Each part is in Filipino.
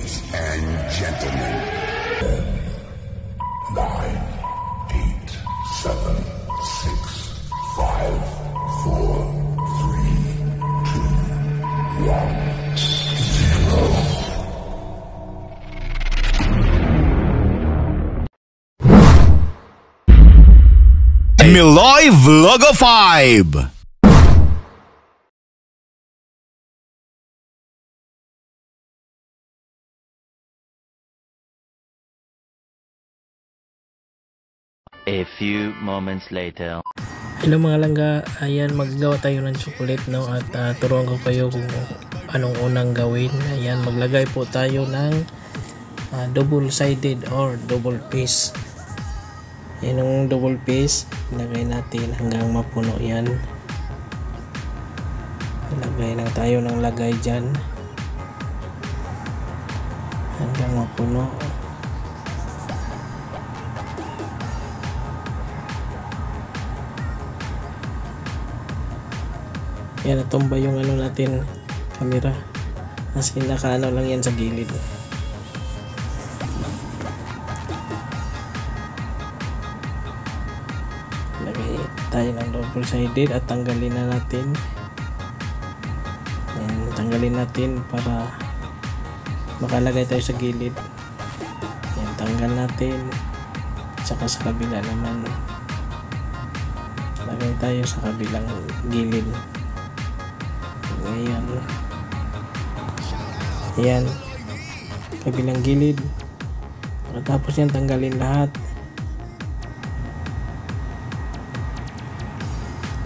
Ladies and gentlemen. 9, 8, 7, 6, 5, 4, 3, 2, 1, 0. Miloy Vlogo 5. A few moments later. Hello mga langga, ayan maggawa tayo ng chocolate, no, at turuan ko kayo kung anong unang gawin. Ayan, maglagay po tayo ng double sided or double piece. Yan yung double piece, ilagay natin hanggang mapuno yan. Lagay lang tayo ng lagay dyan hanggang mapuno. Yan, natumba yung ano natin, camera. Kasi nakaano lang yan sa gilid. Lagay tayo ng double sided at tanggalin na natin. Yan, tanggalin natin para makalagay tayo sa gilid. Yan, tanggal natin. Saka sa kabila naman, lagay tayo sa kabilang gilid. Ayan. Ayan. Kabilang gilid. Tapos yan, tanggalin lahat.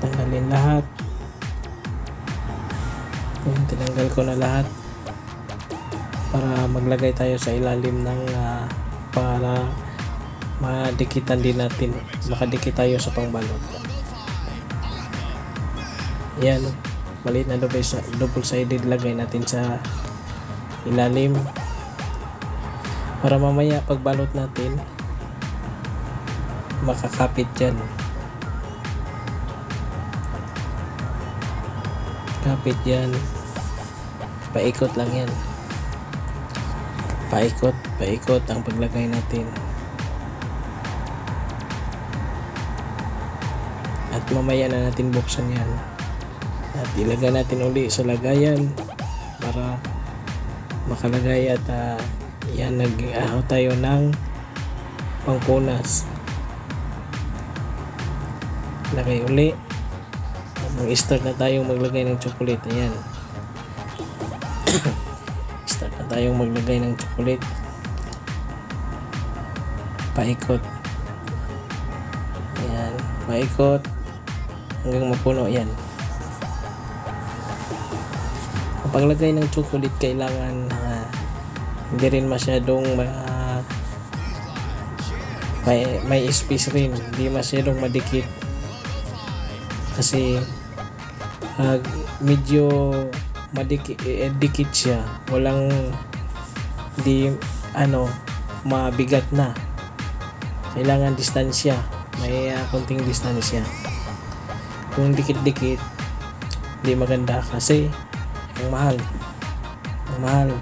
Tanggalin lahat. Ayan, tinanggal ko na lahat. Para maglagay tayo sa ilalim ng para madikitan din natin. Makadikit tayo sa pangbalot. Ayan. Maliit na double sided, lagay natin sa ilalim para mamaya pagbalot natin makakapit dyan. Kapit dyan, paikot lang yan, paikot ang paglagay natin, at mamaya na natin buksan yan at ilagay natin uli sa lagayan para makalagay. At yan, nag-ahaw tayo ng pangpunas. Lagay uli. Mag-start na tayong maglagay ng chocolate. Ayan. Start na tayong maglagay ng chocolate. Paikot. Ayan, paikot hanggang mapuno. Yan. Paglagay ng chocolate, kailangan hindi rin masyadong may space rin, hindi masyadong madikit kasi medyo dikit siya, walang di mabigat na. Kailangan distansya, may konting distansya. Kung dikit-dikit hindi maganda kasi ang mahal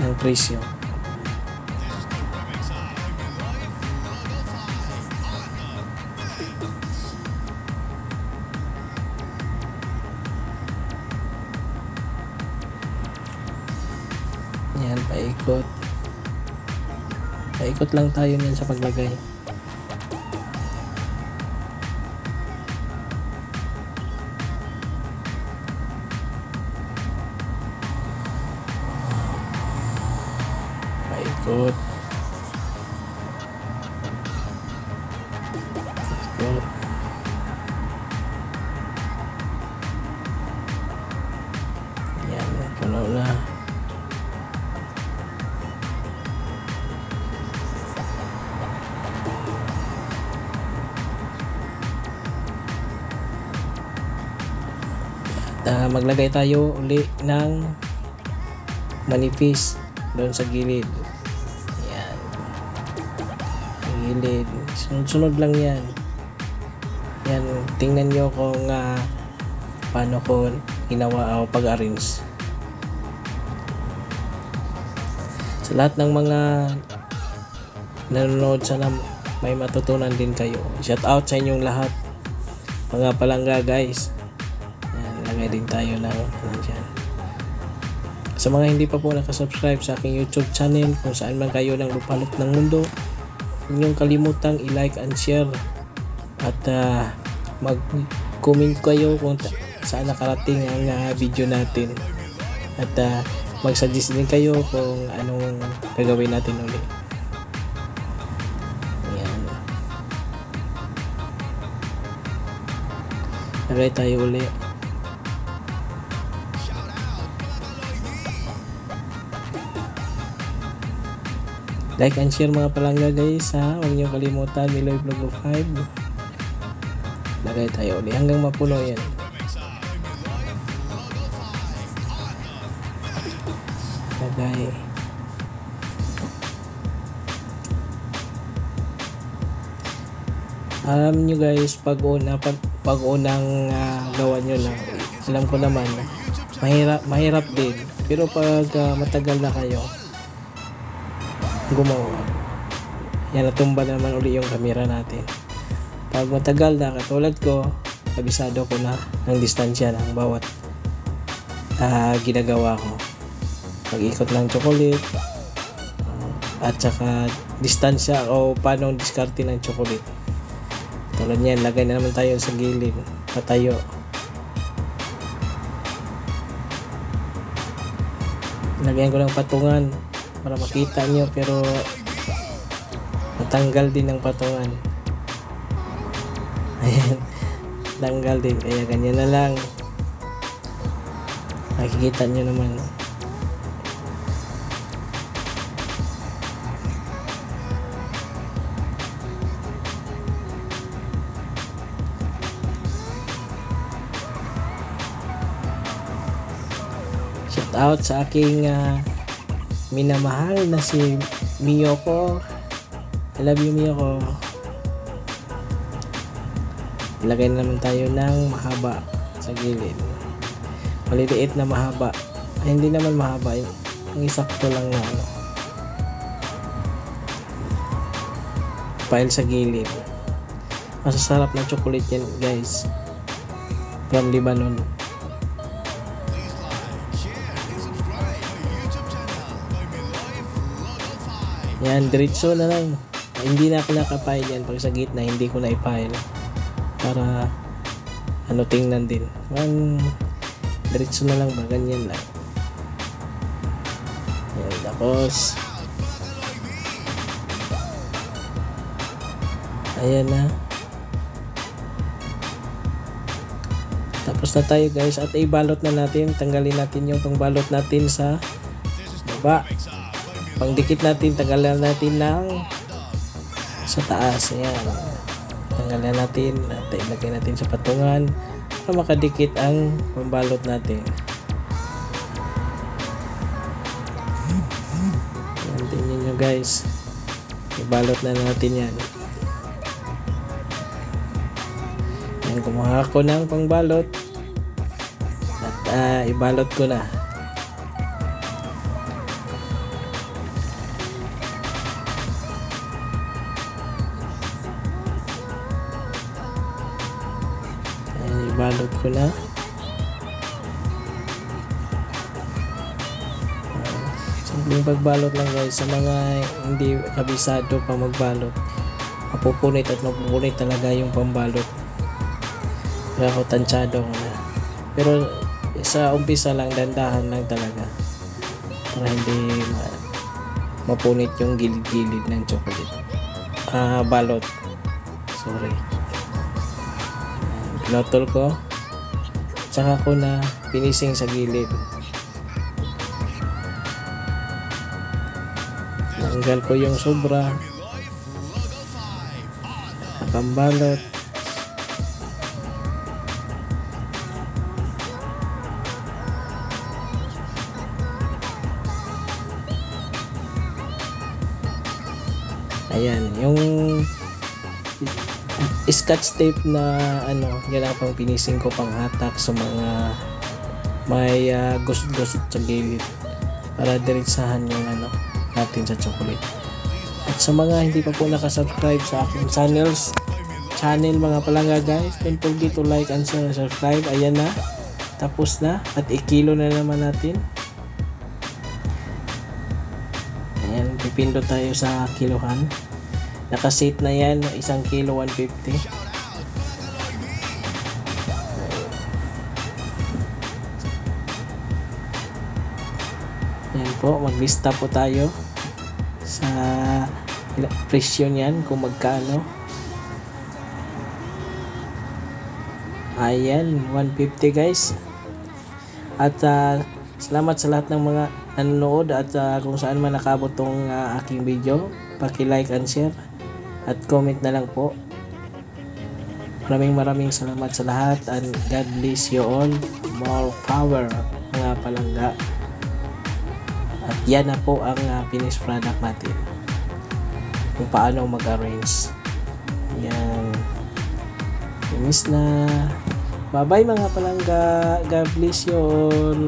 ng presyo. Yan, paikot lang tayo niyan sa paglagay. Paikot. Yan, puno na. Maglagay tayo uli ng manipis doon sa gilid. Yan, gilid, sunod-sunod lang yan. Yan, tingnan nyo kung paano ko ginawa o pag-arrange. Sa lahat ng mga nanonood, sana may matutunan din kayo. Shout out sa inyong lahat mga palangga guys. Yan, lagay din tayo ng dyan. Sa mga hindi pa po nakasubscribe sa aking YouTube channel, kung saan man kayo nang lupalop ng mundo, inyong kalimutang i-like and share at mag-comment kayo kung saan nakarating ang video natin, at mag-suggest din kayo kung anong gagawin natin ulit. Ayan, lagay tayo ulit. Like and share mga palangga guys ha. Huwag niyo kalimutan, Miloy Vlog 5. Lagay tayo ulit hanggang mapuno yan. Lagay. Alam nyo guys, pag unang gawa nyo lang, alam ko naman mahirap din, pero pag matagal na kayo gumawa, yan, natumba naman uli yung camera natin. Pag matagal na, katulad ko, kabisado ko na ng distansya ng bawat ginagawa ko, pag-ikot ng chocolate, at saka distansya o paano diskarte ng chocolate. Tulad niyan, lagay na naman tayo sa gilid, patayo. Lagyan ko ng patungan para makita nyo, pero matanggal din ng patungan. Ayan, tanggal din, kaya ganyan na lang. Nakikita nyo naman. Shout out sa aking minamahal na si Miyoko. I love you, Miyoko. Ilagay na naman tayo ng mahaba sa gilid. Maliliit na mahaba. Ay, hindi naman mahaba. Ang isakto lang na file sa gilid. Masasarap na chocolate yan guys. From Lebanon. Yan, diretso na lang. Hindi na ako nakapile yan. Pag sa gitna, hindi ko na i-file. Para, tingnan din. Diretso na lang ba? Ganyan lang. Yan, tapos, ayan na. Tapos na tayo guys. At ibalot na natin. Tanggalin natin yung pangbalot natin sa baba. Pangdikit natin, tanggalan natin ng sa taas. Ayan, tanggalan natin at ilagay natin sa patungan para makadikit ang pambalot natin. Ayan, tingnan nyo guys, ibalot na natin yan. Ayan, kumuha ko ng pangbalot at ibalot ko na. Balot ko na. Simpleng pagbalot lang guys. Sa mga hindi kabisado pa magbalot, mapupunit at mapupunit talaga yung pambalot. Kaya ako tansyado ko na. Pero sa umpisa lang, dandahan lang talaga para hindi mapunit yung gilid-gilid ng chocolate. Balot. Sorry. Pinotol ko, tsaka ko na finishing sa gilid. Tanggal ko yung sobra, pambalot. Ayan, yung scotch tape na yan ang pang finishing ko, pang hatak sa mga may gusot-gusot sa gilid para diretsahan yung natin sa chocolate. At sa mga hindi pa po nakasubscribe sa aking channel mga palangga guys, don't forget to like and share and subscribe. Ayan na, tapos na, at ikilo na naman natin. Ayan, pipindot tayo sa kilohan. Nakasit na yan, 1 kilo 150. Ayan po, maglista po tayo sa presyo niyan kung magkano. Ayan, 150 guys. At salamat sa lahat ng mga nanonood at kung saan man nakabot tong aking video, paki-like and share at comment na lang po. Maraming salamat sa lahat and God bless you all. More power mga palangga. At yan na po ang finished product natin. Kung paano mag-arrange. Yan. Finish na. Bye bye mga palangga. God bless you all.